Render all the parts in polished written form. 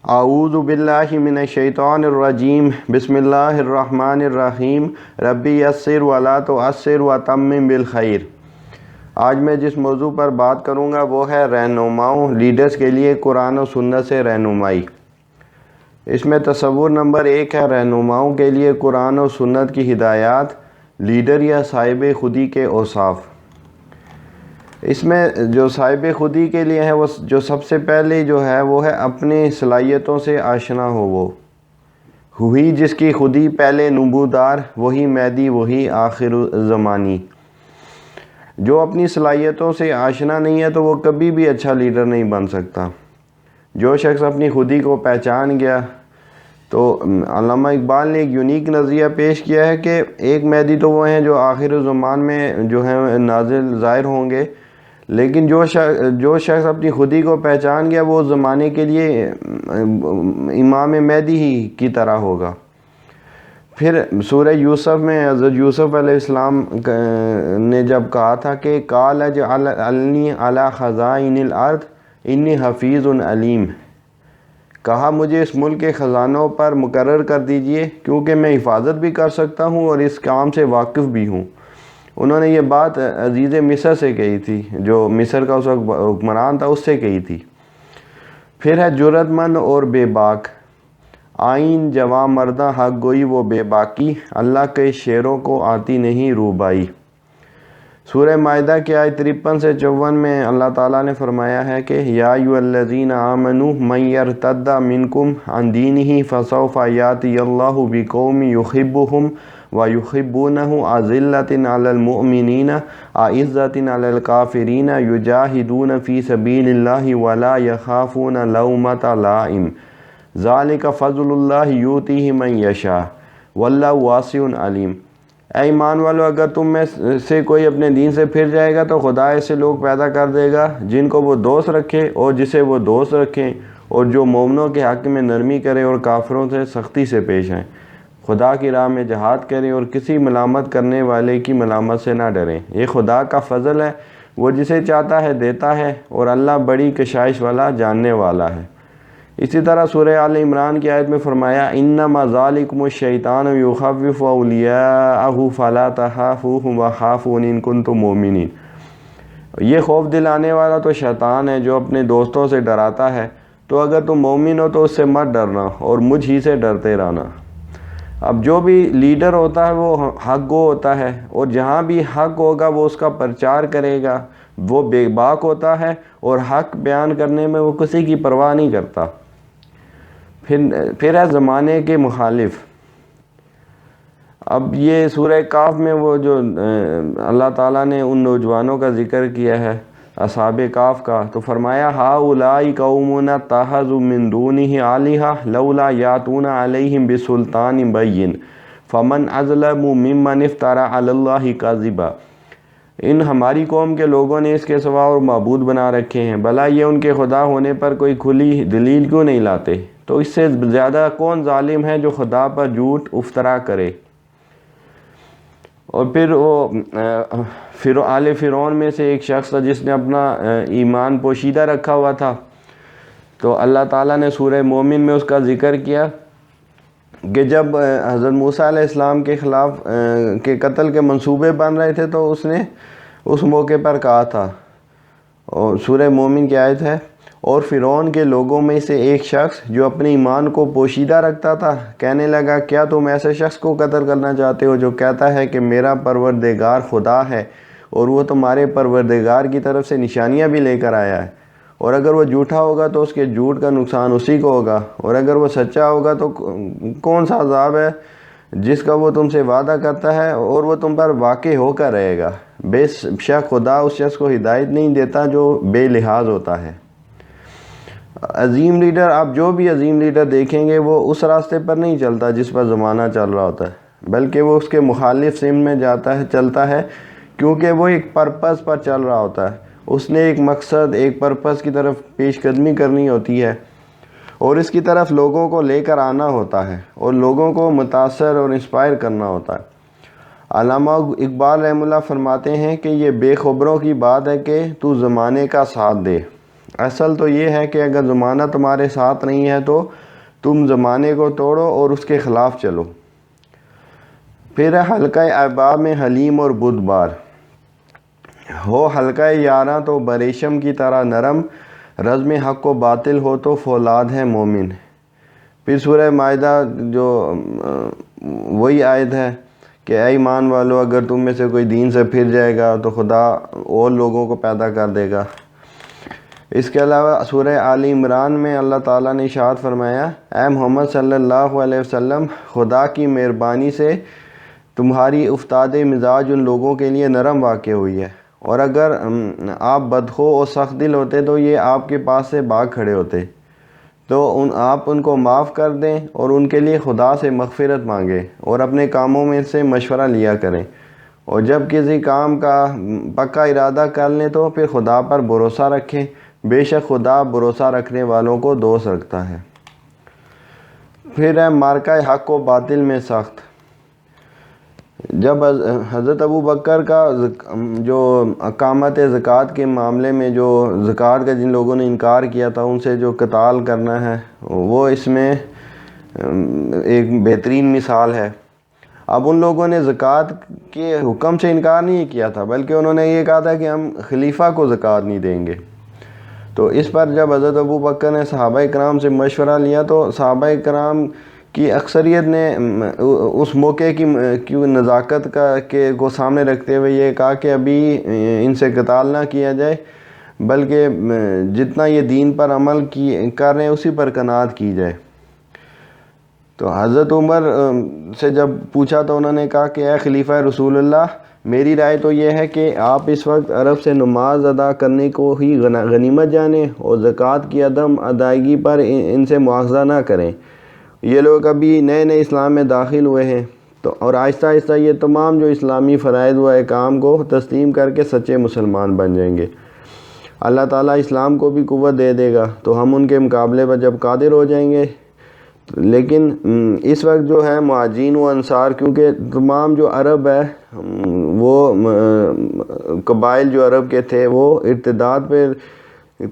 اعوذ باللہ من الشیطان الرجیم بسم اللہ الرحمن الرحیم ربی یسر ولا تعسر وتمم بالخیر۔ آج میں جس موضوع پر بات کروں گا وہ ہے رہنماؤں لیڈرز کے لیے قرآن و سنت سے رہنمائی۔ اس میں تصور نمبر 1 ہے رہنماؤں کے لیے قرآن و سنت کی ہدایات، لیڈر یا صاحب خودی کے اوصاف۔ اس میں جو صاحب خودی کے لیے ہے وہ جو سب سے پہلے جو ہے وہ ہے اپنی صلاحیتوں سے آشنا ہو۔ وہ ہوئی جس کی خودی پہلے نبودار، وہی مہدی وہی آخر زمانی۔ جو اپنی صلاحیتوں سے آشنا نہیں ہے تو وہ کبھی بھی اچھا لیڈر نہیں بن سکتا۔ جو شخص اپنی خودی کو پہچان گیا تو علامہ اقبال نے ایک یونیک نظریہ پیش کیا ہے کہ ایک مہدی تو وہ ہیں جو آخر زمان میں جو ہے نازل ظاہر ہوں گے، لیکن جو شخص اپنی خودی کو پہچان گیا وہ زمانے کے لیے امام مہدی ہی کی طرح ہوگا۔ پھر سورہ یوسف میں حضرت یوسف علیہ السلام نے جب کہا تھا کہ قال اجعلنی علی خزائن الارض انی حفیظ علیم، کہا مجھے اس ملک کے خزانوں پر مقرر کر دیجئے کیونکہ میں حفاظت بھی کر سکتا ہوں اور اس کام سے واقف بھی ہوں۔ انہوں نے یہ بات عزیز مصر سے کہی تھی، جو مصر کا اس وقت حکمران تھا، اس سے کہی تھی۔ پھر ہے جرأت مند اور بے باک، آئین جواں مردہ حق گوئی وہ بے باکی، اللہ کے شیروں کو آتی نہیں روبائی۔ سورہ مائدہ کی آیت 53 سے 54 میں اللہ تعالیٰ نے فرمایا ہے کہ یا ایھا الذین آمنوا من یرتد منکم عن دینہ فسوف یأتی اللہ بقوم یحبہم ویحبونہ اذلۃ علی المؤمنین اعزۃ علی الکافرین یجاہدون فی سبیل اللہ ولا یخافون لومۃ لائم ذلک فضل اللہ یؤتیہ من یشاء واللہ واسع علیم۔ اے ایمان والو، اگر تم میں سے کوئی اپنے دین سے پھر جائے گا تو خدا ایسے لوگ پیدا کر دے گا جن کو وہ دوست رکھے اور جسے وہ دوست رکھیں، اور جو مومنوں کے حق میں نرمی کرے اور کافروں سے سختی سے پیش آئیں، خدا کی راہ میں جہاد کریں اور کسی ملامت کرنے والے کی ملامت سے نہ ڈریں۔ یہ خدا کا فضل ہے، وہ جسے چاہتا ہے دیتا ہے، اور اللہ بڑی کشائش والا جاننے والا ہے۔ اسی طرح سورہ آل عمران کی آیت میں فرمایا انما ذالکم الشیطان یخوف اولیاءہ فلا تخافوہم وخافون ان کنتم مؤمنین۔ یہ خوف دلانے والا تو شیطان ہے جو اپنے دوستوں سے ڈراتا ہے، تو اگر تم مومن ہو تو اس سے مت ڈرنا اور مجھ ہی سے ڈرتے رہنا۔ اب جو بھی لیڈر ہوتا ہے وہ حق گو ہوتا ہے، اور جہاں بھی حق ہوگا وہ اس کا پرچار کرے گا۔ وہ بے باک ہوتا ہے اور حق بیان کرنے میں وہ کسی کی پرواہ نہیں کرتا۔ پھر ہے زمانے کے مخالف۔ اب یہ سورہ کاف میں وہ جو اللہ تعالیٰ نے ان نوجوانوں کا ذکر کیا ہے اصحاب کاف کا، تو فرمایا ہؤلاء قوم اتخذوا من دونہ آلہۃ لولا یاتون علیہم بسلطان بین فمن اظلم ممن افتری علی اللہ کذبا۔ ان ہماری قوم کے لوگوں نے اس کے سوا اور معبود بنا رکھے ہیں، بھلا یہ ان کے خدا ہونے پر کوئی کھلی دلیل کیوں نہیں لاتے؟ تو اس سے زیادہ کون ظالم ہے جو خدا پر جھوٹ افطرا کرے۔ اور پھر وہ آل فرعون میں سے ایک شخص تھا جس نے اپنا ایمان پوشیدہ رکھا ہوا تھا، تو اللہ تعالیٰ نے سورہ مومن میں اس کا ذکر کیا کہ جب حضرت موسیٰ علیہ السلام کے خلاف کے قتل کے منصوبے بن رہے تھے تو اس نے اس موقع پر کہا تھا، اور سورہ مومن کی آیت ہے اور فرعون کے لوگوں میں سے ایک شخص جو اپنے ایمان کو پوشیدہ رکھتا تھا کہنے لگا کیا تم ایسے شخص کو قتل کرنا چاہتے ہو جو کہتا ہے کہ میرا پروردگار خدا ہے، اور وہ تمہارے پروردگار کی طرف سے نشانیاں بھی لے کر آیا ہے، اور اگر وہ جھوٹا ہوگا تو اس کے جھوٹ کا نقصان اسی کو ہوگا، اور اگر وہ سچا ہوگا تو کون سا عذاب ہے جس کا وہ تم سے وعدہ کرتا ہے اور وہ تم پر واقع ہو کر رہے گا۔ بے شک خدا اس شخص کو ہدایت نہیں دیتا جو بے لحاظ ہوتا ہے۔ عظیم لیڈر، آپ جو بھی عظیم لیڈر دیکھیں گے وہ اس راستے پر نہیں چلتا جس پر زمانہ چل رہا ہوتا ہے، بلکہ وہ اس کے مخالف سمت میں چلتا ہے، کیونکہ وہ ایک پرپس پر چل رہا ہوتا ہے۔ اس نے ایک مقصد، ایک پرپس کی طرف پیش قدمی کرنی ہوتی ہے، اور اس کی طرف لوگوں کو لے کر آنا ہوتا ہے اور لوگوں کو متاثر اور انسپائر کرنا ہوتا ہے۔ علامہ اقبال رحمہ اللہ فرماتے ہیں کہ یہ بے خبروں کی بات ہے کہ تو زمانے کا ساتھ دے، اصل تو یہ ہے کہ اگر زمانہ تمہارے ساتھ نہیں ہے تو تم زمانے کو توڑو اور اس کے خلاف چلو۔ پھر ہے حلقہ احباب میں حلیم اور بدبار، ہو حلقہ یاراں تو بریشم کی طرح نرم، رزم حق و باطل ہو تو فولاد ہے مومن۔ پھر سورہ مائدہ جو وہی آیت ہے کہ اے ایمان والو، اگر تم میں سے کوئی دین سے پھر جائے گا تو خدا اور لوگوں کو پیدا کر دے گا۔ اس کے علاوہ سورہ آل عمران میں اللہ تعالیٰ نے ارشاد فرمایا، اے محمد صلی اللہ علیہ وسلم، خدا کی مہربانی سے تمہاری افتاد مزاج ان لوگوں کے لیے نرم واقع ہوئی ہے، اور اگر آپ بدخو اور سخت دل ہوتے تو یہ آپ کے پاس سے بھاگ کھڑے ہوتے، تو آپ ان کو معاف کر دیں اور ان کے لیے خدا سے مغفرت مانگیں اور اپنے کاموں میں سے مشورہ لیا کریں، اور جب کسی کام کا پکا ارادہ کر لیں تو پھر خدا پر بھروسہ رکھیں، بے شک خدا بھروسہ رکھنے والوں کو دوست رکھتا ہے۔ پھر ہے مارکہ حق و باطل میں سخت، جب حضرت ابو بکر کا جو اقامت زکوٰۃ کے معاملے میں جو زکوٰۃ کا جن لوگوں نے انکار کیا تھا ان سے جو قتال کرنا ہے، وہ اس میں ایک بہترین مثال ہے۔ اب ان لوگوں نے زکوٰۃ کے حکم سے انکار نہیں کیا تھا، بلکہ انہوں نے یہ کہا تھا کہ ہم خلیفہ کو زکوٰۃ نہیں دیں گے۔ تو اس پر جب حضرت ابو بکر نے صحابہ کرام سے مشورہ لیا تو صحابہ کرام کی اکثریت نے اس موقع کی نزاکت کو سامنے رکھتے ہوئے یہ کہا کہ ابھی ان سے قتال نہ کیا جائے، بلکہ جتنا یہ دین پر عمل کر رہے ہیں اسی پر قناعت کی جائے۔ تو حضرت عمر سے جب پوچھا تو انہوں نے کہا کہ اے خلیفہ رسول اللہ، میری رائے تو یہ ہے کہ آپ اس وقت عرب سے نماز ادا کرنے کو ہی غنیمت جانیں اور زکوٰۃ کی عدم ادائیگی پر ان سے مواخذہ نہ کریں۔ یہ لوگ ابھی نئے نئے اسلام میں داخل ہوئے ہیں، تو اور آہستہ آہستہ یہ تمام جو اسلامی فرائض و احکام کو تسلیم کر کے سچے مسلمان بن جائیں گے۔ اللہ تعالیٰ اسلام کو بھی قوت دے دے گا تو ہم ان کے مقابلے پر جب قادر ہو جائیں گے۔ لیکن اس وقت جو ہے مہاجرین و انصار، کیونکہ تمام جو عرب ہے وہ قبائل جو عرب کے تھے وہ ارتداد پہ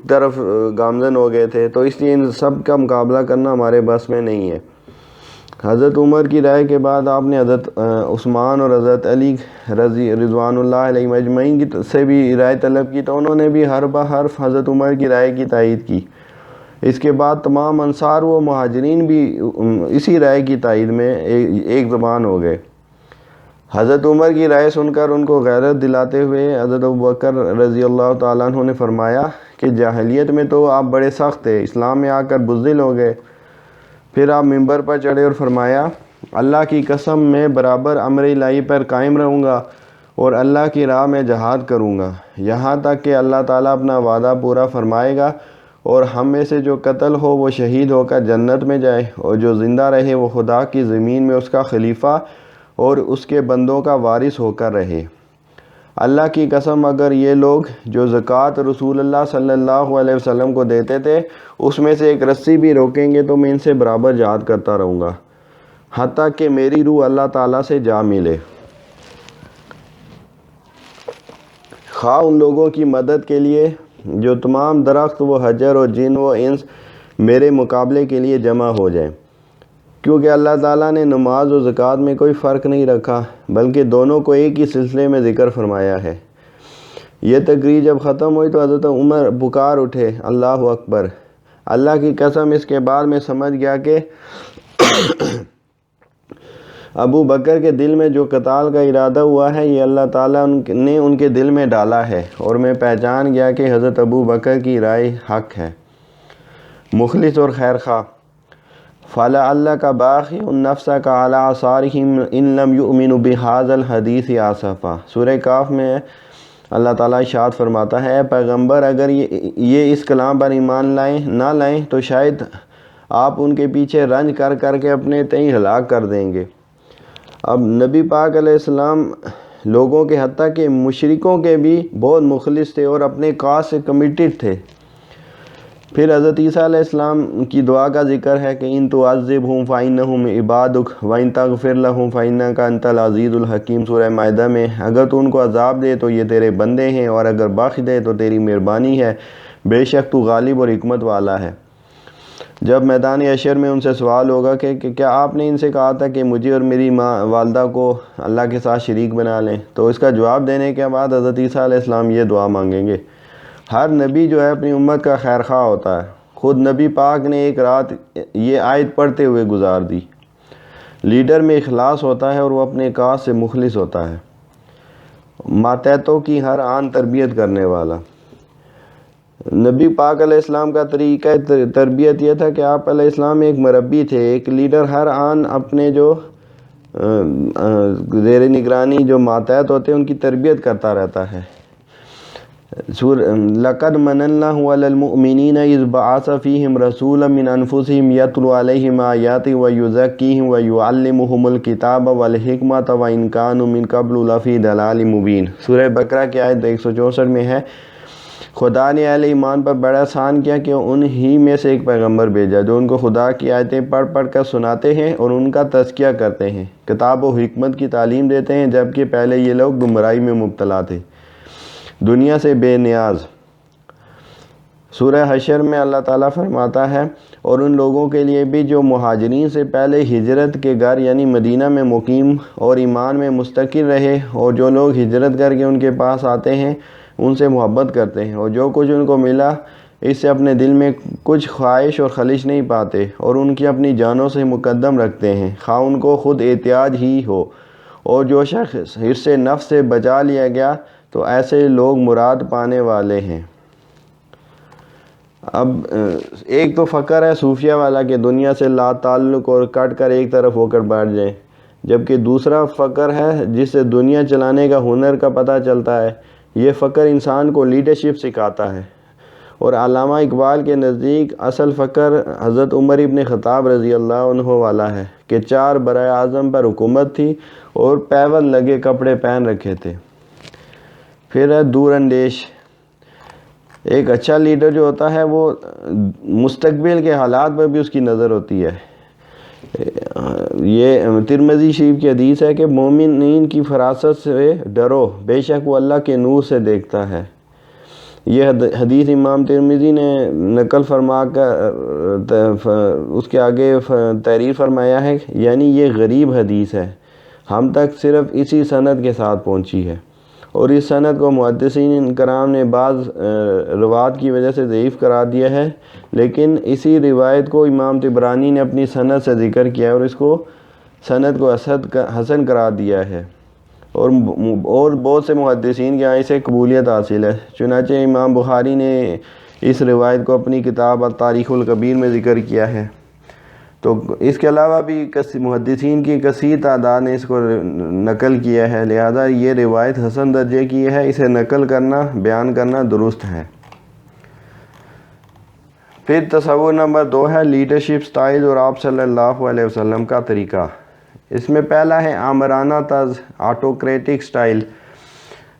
طرف گامزن ہو گئے تھے، تو اس لیے ان سب کا مقابلہ کرنا ہمارے بس میں نہیں ہے۔ حضرت عمر کی رائے کے بعد آپ نے حضرت عثمان اور حضرت علی رضوان اللہ علیہ اجمعین سے بھی رائے طلب کی، تو انہوں نے بھی حرف بحرف حضرت عمر کی رائے کی تائید کی۔ اس کے بعد تمام انصار و مہاجرین بھی اسی رائے کی تائید میں ایک زبان ہو گئے۔ حضرت عمر کی رائے سن کر ان کو غیرت دلاتے ہوئے حضرت ابوبکر رضی اللہ تعالیٰ عنہ نے فرمایا کہ جاہلیت میں تو آپ بڑے سخت تھے، اسلام میں آ کر بزدل ہو گئے۔ پھر آپ منبر پر چڑھے اور فرمایا، اللہ کی قسم میں برابر امر الہی پر قائم رہوں گا اور اللہ کی راہ میں جہاد کروں گا، یہاں تک کہ اللہ تعالیٰ اپنا وعدہ پورا فرمائے گا اور ہم میں سے جو قتل ہو وہ شہید ہو کر جنت میں جائے، اور جو زندہ رہے وہ خدا کی زمین میں اس کا خلیفہ اور اس کے بندوں کا وارث ہو کر رہے۔ اللہ کی قسم اگر یہ لوگ جو زکوٰۃ رسول اللہ صلی اللہ علیہ وسلم کو دیتے تھے اس میں سے ایک رسی بھی روکیں گے تو میں ان سے برابر جہاد کرتا رہوں گا حتیٰ کہ میری روح اللہ تعالیٰ سے جا ملے۔ خواہ ان لوگوں کی مدد کے لیے جو تمام درخت و حجر و جن و انس میرے مقابلے کے لیے جمع ہو جائیں، کیونکہ اللہ تعالیٰ نے نماز و زکوٰۃ میں کوئی فرق نہیں رکھا بلکہ دونوں کو ایک ہی سلسلے میں ذکر فرمایا ہے۔ یہ تقریر جب ختم ہوئی تو حضرت عمر پکار اٹھے، اللہ اکبر، اللہ کی قسم اس کے بعد میں سمجھ گیا کہ ابو بکر کے دل میں جو قتال کا ارادہ ہوا ہے یہ اللہ تعالیٰ نے ان کے دل میں ڈالا ہے، اور میں پہچان گیا کہ حضرت ابو بکر کی رائے حق ہے۔ مخلص اور خیر خواہ، فَلَعَلَّكَ بَاخِعٌ نَفْسَكَ عَلَىٰ آثَارِهِمْ إِن لَّمْ يُؤْمِنُوا بِهَٰذَا الْحَدِيثِ آسَفًا۔ سورہ کاف میں اللہ تعالیٰ ارشاد فرماتا ہے، اے پیغمبر اگر یہ اس کلام پر ایمان نہ لائیں تو شاید آپ ان کے پیچھے رنج کر کر کے اپنے تئیں ہلاک کر دیں گے۔ اب نبی پاک علیہ السلام لوگوں کے حتیٰ کہ مشرکوں کے بھی بہت مخلص تھے اور اپنے کاز سے کمیٹڈ تھے۔ پھر حضرت عیسیٰ علیہ السلام کی دعا کا ذکر ہے کہ ان تعذبہم فإنہم عبادک وإن تغفر لہم فإنک انت العزیز الحکیم۔ سورہ مائدہ میں، اگر تو ان کو عذاب دے تو یہ تیرے بندے ہیں اور اگر بخش دے تو تیری مہربانی ہے، بے شک تو غالب اور حکمت والا ہے۔ جب میدان حشر میں ان سے سوال ہوگا کہ کیا آپ نے ان سے کہا تھا کہ مجھے اور میری ماں والدہ کو اللہ کے ساتھ شریک بنا لیں، تو اس کا جواب دینے کے بعد حضرت عیسیٰ علیہ السلام یہ دعا مانگیں گے۔ ہر نبی جو ہے اپنی امت کا خیر خواہ ہوتا ہے۔ خود نبی پاک نے ایک رات یہ آیت پڑھتے ہوئے گزار دی۔ لیڈر میں اخلاص ہوتا ہے اور وہ اپنے کاز سے مخلص ہوتا ہے، ماتحتوں کی ہر آن تربیت کرنے والا۔ نبی پاک علیہ السلام کا طریقہ تربیت یہ تھا کہ آپ علیہ السلام ایک مربی تھے، ایک لیڈر ہر آن اپنے جو زیر نگرانی جو ماتحت ہوتے ہیں ان کی تربیت کرتا رہتا ہے۔ لَقَدْ مَنَ اللَّهُ عَلَى الْمُؤْمِنِينَ إِذْ بَعَثَ فِيهِمْ رَسُولًا مِّنْ أَنفُسِهِمْ يَتْلُو عَلَيْهِمْ آيَاتِهِ وَيُزَكِّيهِمْ وَيُعَلِّمُهُمُ الْكِتَابَ وَالْحِكْمَةَ وَإِنْ كَانُوا مِنْ قَبْلُ لَفِي ضَلَالٍ مُبِينٍ۔ سورہ بقرہ کی آیت 164 میں ہے، خدا نے اہل ایمان پر بڑا احسان کیا کہ انہی میں سے ایک پیغمبر بھیجا جو ان کو خدا کی آیتیں پڑھ پڑھ کر سناتے ہیں اور ان کا تزکیہ کرتے ہیں، کتاب و حکمت کی تعلیم دیتے ہیں، جبکہ پہلے یہ لوگ گمراہی میں مبتلا تھے، دنیا سے بے نیاز۔ سورہ حشر میں اللہ تعالیٰ فرماتا ہے، اور ان لوگوں کے لیے بھی جو مہاجرین سے پہلے ہجرت کے گھر یعنی مدینہ میں مقیم اور ایمان میں مستقر رہے، اور جو لوگ ہجرت کر کے ان کے پاس آتے ہیں ان سے محبت کرتے ہیں، اور جو کچھ ان کو ملا اس سے اپنے دل میں کچھ خواہش اور خلش نہیں پاتے، اور ان کی اپنی جانوں سے مقدم رکھتے ہیں، خواہ ان کو خود احتیاج ہی ہو، اور جو شخص حرص نفس سے بچا لیا گیا تو ایسے لوگ مراد پانے والے ہیں۔ اب ایک تو فقر ہے صوفیہ والا کہ دنیا سے لا تعلق اور کٹ کر ایک طرف ہو کر بیٹھ جائیں، جبکہ دوسرا فقر ہے جس سے دنیا چلانے کا ہنر کا پتہ چلتا ہے۔ یہ فقر انسان کو لیڈرشپ سکھاتا ہے، اور علامہ اقبال کے نزدیک اصل فقر حضرت عمر ابن خطاب رضی اللہ عنہ والا ہے کہ 4 برائے اعظم پر حکومت تھی اور پیول لگے کپڑے پہن رکھے تھے۔ پھر ہے دور اندیش۔ ایک اچھا لیڈر جو ہوتا ہے وہ مستقبل کے حالات پر بھی اس کی نظر ہوتی ہے۔ یہ ترمذی شریف کی حدیث ہے کہ مومنین کی فراست سے ڈرو، بے شک وہ اللہ کے نور سے دیکھتا ہے۔ یہ حدیث امام ترمذی نے نقل فرما کر اس کے آگے تحریر فرمایا ہے، یعنی یہ غریب حدیث ہے، ہم تک صرف اسی سند کے ساتھ پہنچی ہے، اور اس سند کو محدثین کرام نے بعض روات کی وجہ سے ضعیف قرار دیا ہے، لیکن اسی روایت کو امام طبرانی نے اپنی سند سے ذکر کیا ہے اور اس کو سند کو حسن قرار دیا ہے، اور بہت سے محدثین کے یہاں اسے قبولیت حاصل ہے۔ چنانچہ امام بخاری نے اس روایت کو اپنی کتاب التاریخ الکبیر میں ذکر کیا ہے۔ تو اس کے علاوہ بھی محدثین کی کثیر تعداد نے اس کو نقل کیا ہے، لہذا یہ روایت حسن درجے کی ہے، اسے نقل کرنا بیان کرنا درست ہے۔ پھر تصور نمبر 2 ہے لیڈرشپ سٹائل اور آپ صلی اللہ علیہ وسلم کا طریقہ۔ اس میں پہلا ہے آمرانہ طرز، آٹوکریٹک سٹائل۔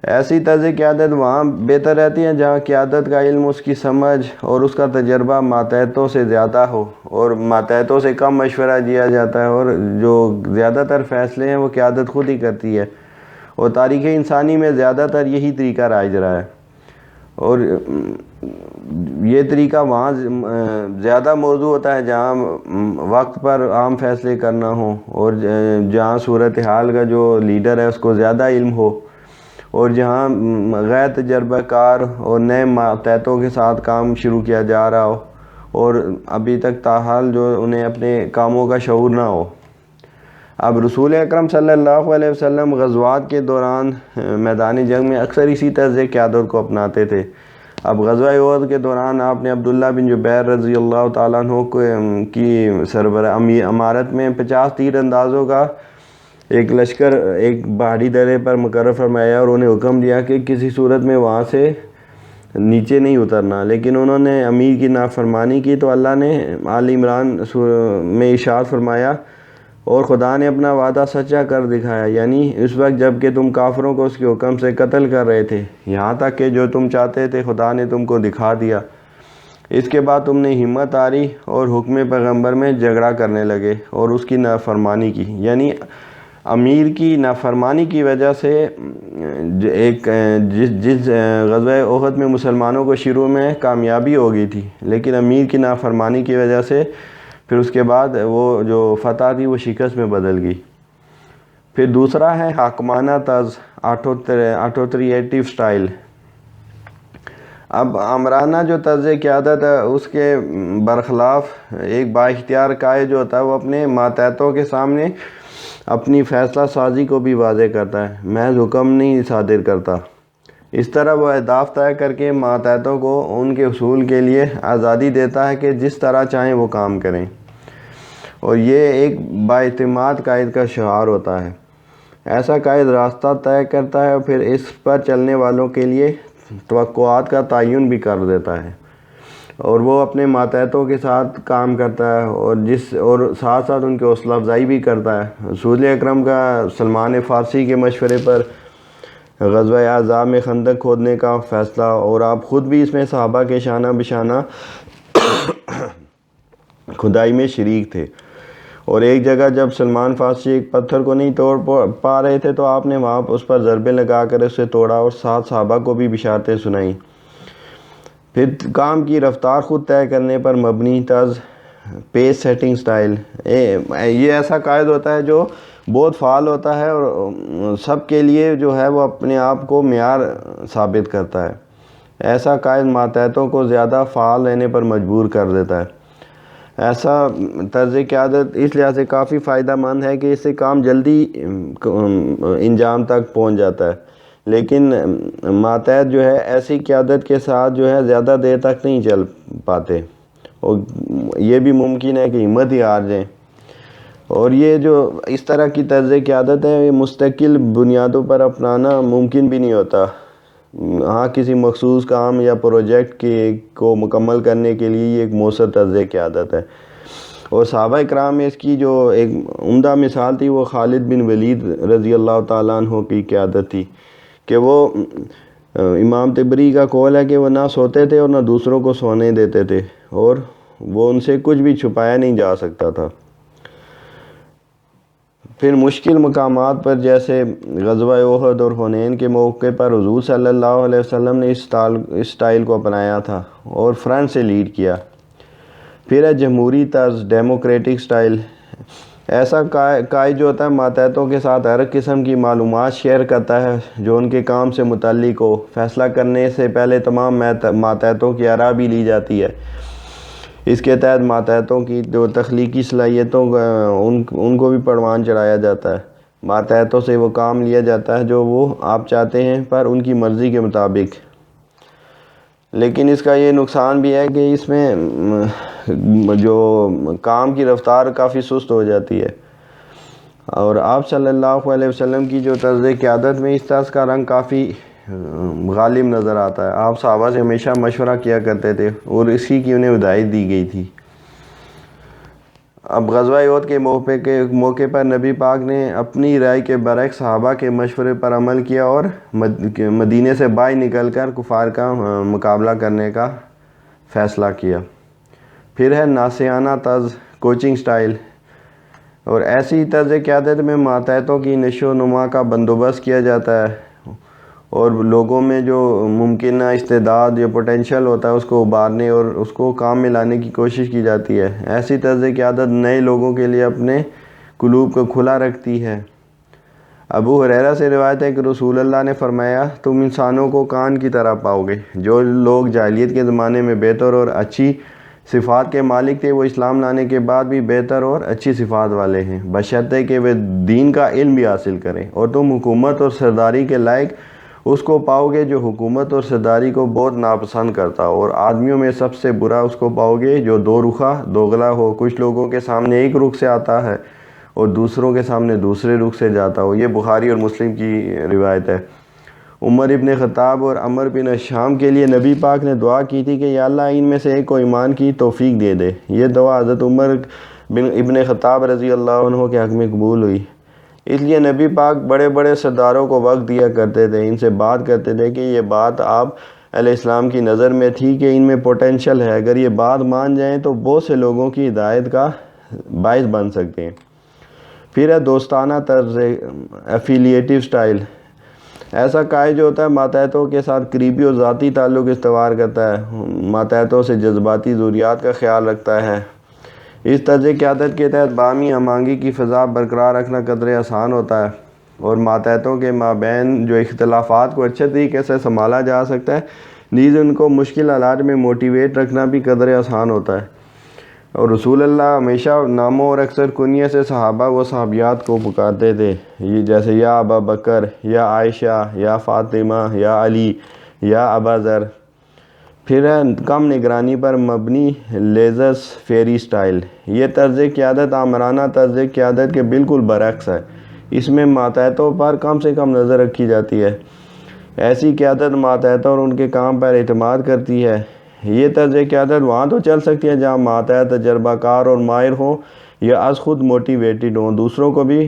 ایسی طرز قیادت وہاں بہتر رہتی ہے جہاں قیادت کا علم، اس کی سمجھ اور اس کا تجربہ ماتحتوں سے زیادہ ہو، اور ماتحتوں سے کم مشورہ دیا جاتا ہے، اور جو زیادہ تر فیصلے ہیں وہ قیادت خود ہی کرتی ہے، اور تاریخ انسانی میں زیادہ تر یہی طریقہ رائج رہا ہے، اور یہ طریقہ وہاں زیادہ موضوع ہوتا ہے جہاں وقت پر عام فیصلے کرنا ہو، اور جہاں صورتحال کا جو لیڈر ہے اس کو زیادہ علم ہو، اور جہاں غیر تجربہ کار اور نئے ماتحتوں کے ساتھ کام شروع کیا جا رہا ہو، اور ابھی تک تاحال جو انہیں اپنے کاموں کا شعور نہ ہو۔ اب رسول اکرم صلی اللہ علیہ وسلم غزوات کے دوران میدان جنگ میں اکثر اسی طرز قیادت کو اپناتے تھے۔ اب غزوہ احد کے دوران آپ نے عبداللہ بن جبیر رضی اللہ تعالیٰ عنہ کی امارت میں 50 تیر اندازوں کا ایک لشکر ایک پہاڑی درے پر مقرر فرمایا، اور انہیں حکم دیا کہ کسی صورت میں وہاں سے نیچے نہیں اترنا، لیکن انہوں نے امیر کی نافرمانی کی تو اللہ نے آل عمران میں ارشاد فرمایا، اور خدا نے اپنا وعدہ سچا کر دکھایا، یعنی اس وقت جب کہ تم کافروں کو اس کے حکم سے قتل کر رہے تھے، یہاں تک کہ جو تم چاہتے تھے خدا نے تم کو دکھا دیا۔ اس کے بعد تم نے ہمت آری اور حکم پیغمبر میں جھگڑا کرنے لگے اور اس کی نافرمانی کی، یعنی امیر کی نافرمانی کی وجہ سے جس غزوہ احد میں مسلمانوں کو شروع میں کامیابی ہو گئی تھی، لیکن امیر کی نافرمانی کی وجہ سے پھر اس کے بعد وہ جو فتح تھی وہ شکست میں بدل گئی۔ پھر دوسرا ہے حاکمانہ طرز، آٹوریٹیو سٹائل۔ اب آمرانہ جو طرز قیادت ہے اس کے برخلاف ایک با اختیار قائد جو ہوتا ہے وہ اپنے ماتحتوں کے سامنے اپنی فیصلہ سازی کو بھی واضح کرتا ہے، محض حکم نہیں صادر کرتا۔ اس طرح وہ اہداف طے کر کے ماتحتوں کو ان کے حصول کے لیے آزادی دیتا ہے کہ جس طرح چاہیں وہ کام کریں، اور یہ ایک بااعتماد قائد کا شعار ہوتا ہے۔ ایسا قائد راستہ طے کرتا ہے اور پھر اس پر چلنے والوں کے لیے توقعات کا تعین بھی کر دیتا ہے، اور وہ اپنے ماتحتوں کے ساتھ کام کرتا ہے اور ساتھ ساتھ ان کی حوصلہ افزائی بھی کرتا ہے۔ رسول اکرم کا سلمان فارسی کے مشورے پر غزوہ احزاب میں خندق کھودنے کا فیصلہ، اور آپ خود بھی اس میں صحابہ کے شانہ بشانہ کھدائی میں شریک تھے، اور ایک جگہ جب سلمان فارسی ایک پتھر کو نہیں توڑ پا رہے تھے تو آپ نے وہاں اس پر ضربے لگا کر اسے توڑا اور ساتھ صحابہ کو بھی بشارتیں سنائیں۔ پھر کام کی رفتار خود طے کرنے پر مبنی طرز، پیس سیٹنگ سٹائل۔ یہ ایسا قائد ہوتا ہے جو بہت فعال ہوتا ہے اور سب کے لیے جو ہے وہ اپنے آپ کو معیار ثابت کرتا ہے۔ ایسا قائد ماتحتوں کو زیادہ فعال رہنے پر مجبور کر دیتا ہے۔ ایسا طرز قیادت اس لحاظ سے کافی فائدہ مند ہے کہ اس سے کام جلدی انجام تک پہنچ جاتا ہے، لیکن ماتحت جو ہے ایسی قیادت کے ساتھ جو ہے زیادہ دیر تک نہیں چل پاتے، اور یہ بھی ممکن ہے کہ ہمت ہی ہار جائیں۔ اور یہ جو اس طرح کی طرز قیادت ہے یہ مستقل بنیادوں پر اپنانا ممکن بھی نہیں ہوتا۔ ہاں، کسی مخصوص کام یا پروجیکٹ کو مکمل کرنے کے لیے یہ ایک مؤثر طرز قیادت ہے، اور صحابہ کرام میں اس کی جو ایک عمدہ مثال تھی وہ خالد بن ولید رضی اللہ تعالیٰ عنہ کی قیادت تھی، کہ وہ امام طبری کا قول ہے کہ وہ نہ سوتے تھے اور نہ دوسروں کو سونے دیتے تھے، اور وہ ان سے کچھ بھی چھپایا نہیں جا سکتا تھا۔ پھر مشکل مقامات پر جیسے غزوہ احد اور حنین کے موقع پر حضور صلی اللہ علیہ وسلم نے اس سٹائل کو اپنایا تھا اور فرنٹ سے لیڈ کیا۔ پھر ہے جمہوری طرز، ڈیموکریٹک سٹائل۔ ایسا قائد جو ہوتا ہے ماتحتوں کے ساتھ ہر قسم کی معلومات شیئر کرتا ہے جو ان کے کام سے متعلق ہو۔ فیصلہ کرنے سے پہلے تمام ماتحتوں کی آراء بھی لی جاتی ہے۔ اس کے تحت ماتحتوں کی جو تخلیقی صلاحیتوں ان کو بھی پروان چڑھایا جاتا ہے۔ ماتحتوں سے وہ کام لیا جاتا ہے جو وہ آپ چاہتے ہیں پر ان کی مرضی کے مطابق۔ لیکن اس کا یہ نقصان بھی ہے کہ اس میں جو کام کی رفتار کافی سست ہو جاتی ہے، اور آپ صلی اللہ علیہ وسلم کی جو طرز قیادت میں اس طرز کا رنگ کافی غالب نظر آتا ہے۔ آپ صحابہ سے ہمیشہ مشورہ کیا کرتے تھے اور اسی کی انہیں ہدایت دی گئی تھی۔ اب غزوہ احد کے موقع پر نبی پاک نے اپنی رائے کے برعکس صحابہ کے مشورے پر عمل کیا اور مدینے سے باہر نکل کر کفار کا مقابلہ کرنے کا فیصلہ کیا۔ پھر ہے ناسیانہ طرز، کوچنگ سٹائل، اور ایسی طرز قیادت میں ماتحتوں کی نشو و نما کا بندوبست کیا جاتا ہے اور لوگوں میں جو ممکنہ استعداد یا پوٹینشل ہوتا ہے اس کو ابھارنے اور اس کو کام میں لانے کی کوشش کی جاتی ہے۔ ایسی طرز قیادت نئے لوگوں کے لیے اپنے قلوب کو کھلا رکھتی ہے۔ ابو ہریرہ سے روایت ہے کہ رسول اللہ نے فرمایا، تم انسانوں کو کان کی طرح پاؤ گے۔ جو لوگ جاہلیت کے زمانے میں بہتر اور اچھی صفات کے مالک تھے وہ اسلام لانے کے بعد بھی بہتر اور اچھی صفات والے ہیں، بشرطے کہ وہ دین کا علم بھی حاصل کریں۔ اور تم حکومت اور سرداری کے لائق اس کو پاؤ گے جو حکومت اور سرداری کو بہت ناپسند کرتا ہو، اور آدمیوں میں سب سے برا اس کو پاؤ گے جو دو رخا دوغلا ہو، کچھ لوگوں کے سامنے ایک رخ سے آتا ہے اور دوسروں کے سامنے دوسرے رخ سے جاتا ہو۔ یہ بخاری اور مسلم کی روایت ہے۔ عمر ابن خطاب اور عمر بن شام کے لیے نبی پاک نے دعا کی تھی کہ یا اللہ ان میں سے ایک کو ایمان کی توفیق دے دے۔ یہ دعا حضرت عمر ابن خطاب رضی اللہ عنہ کے حق میں قبول ہوئی۔ اس لیے نبی پاک بڑے بڑے سرداروں کو وقت دیا کرتے تھے، ان سے بات کرتے تھے کہ یہ بات آپ علیہ السلام کی نظر میں تھی کہ ان میں پوٹینشل ہے، اگر یہ بات مان جائیں تو بہت سے لوگوں کی ہدایت کا باعث بن سکتے ہیں۔ پھر ہے دوستانہ طرز ایفیلیٹو سٹائل. ایسا قائد جو ہوتا ہے ماتحتوں کے ساتھ قریبی اور ذاتی تعلق استوار کرتا ہے، ماتحتوں سے جذباتی ضروریات کا خیال رکھتا ہے. اس طرز قیادت کے تحت باہمی ہم آہنگی کی فضا برقرار رکھنا قدرے آسان ہوتا ہے اور ماتحتوں کے مابین جو اختلافات کو اچھے طریقے سے سنبھالا جا سکتا ہے، نیز ان کو مشکل حالات میں موٹیویٹ رکھنا بھی قدرے آسان ہوتا ہے. اور رسول اللہ ہمیشہ ناموں اور اکثر کنیے سے صحابہ و صحابیات کو پکارتے تھے، یہ جیسے یا ابا بکر، یا عائشہ، یا فاطمہ، یا علی، یا ابا ذر. پھر ہے کم نگرانی پر مبنی لیزس فیری سٹائل. یہ طرز قیادت آمرانہ طرز قیادت کے بالکل برعکس ہے. اس میں ماتحتوں پر کم سے کم نظر رکھی جاتی ہے. ایسی قیادت ماتحتوں اور ان کے کام پر اعتماد کرتی ہے. یہ طرز قیادت وہاں تو چل سکتی ہے جہاں ماتحت تجربہ کار اور ماہر ہوں یا از خود موٹیویٹڈ ہوں، دوسروں کو بھی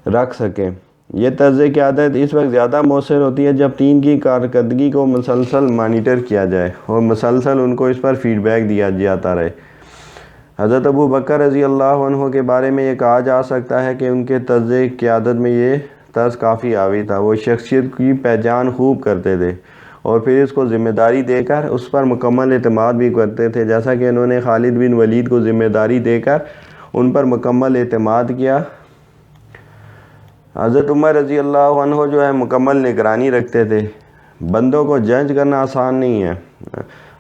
رکھ سکیں. یہ طرز قیادت اس وقت زیادہ مؤثر ہوتی ہے جب ٹیم کی کارکردگی کو مسلسل مانیٹر کیا جائے اور مسلسل ان کو اس پر فیڈ بیک دیا جاتا رہے. حضرت ابو بکر رضی اللہ عنہ کے بارے میں یہ کہا جا سکتا ہے کہ ان کے طرز قیادت میں یہ طرز کافی حاوی تھا. وہ شخصیت کی پہچان خوب کرتے تھے اور پھر اس کو ذمہ داری دے کر اس پر مکمل اعتماد بھی کرتے تھے، جیسا کہ انہوں نے خالد بن ولید کو ذمہ داری دے کر ان پر مکمل اعتماد کیا. حضرت عمر رضی اللہ عنہ جو ہے مکمل نگرانی رکھتے تھے. بندوں کو جج کرنا آسان نہیں ہے.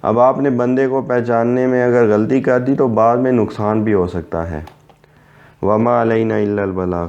اب آپ نے بندے کو پہچاننے میں اگر غلطی کر دی تو بعد میں نقصان بھی ہو سکتا ہے. وما علینا الا البلاغ.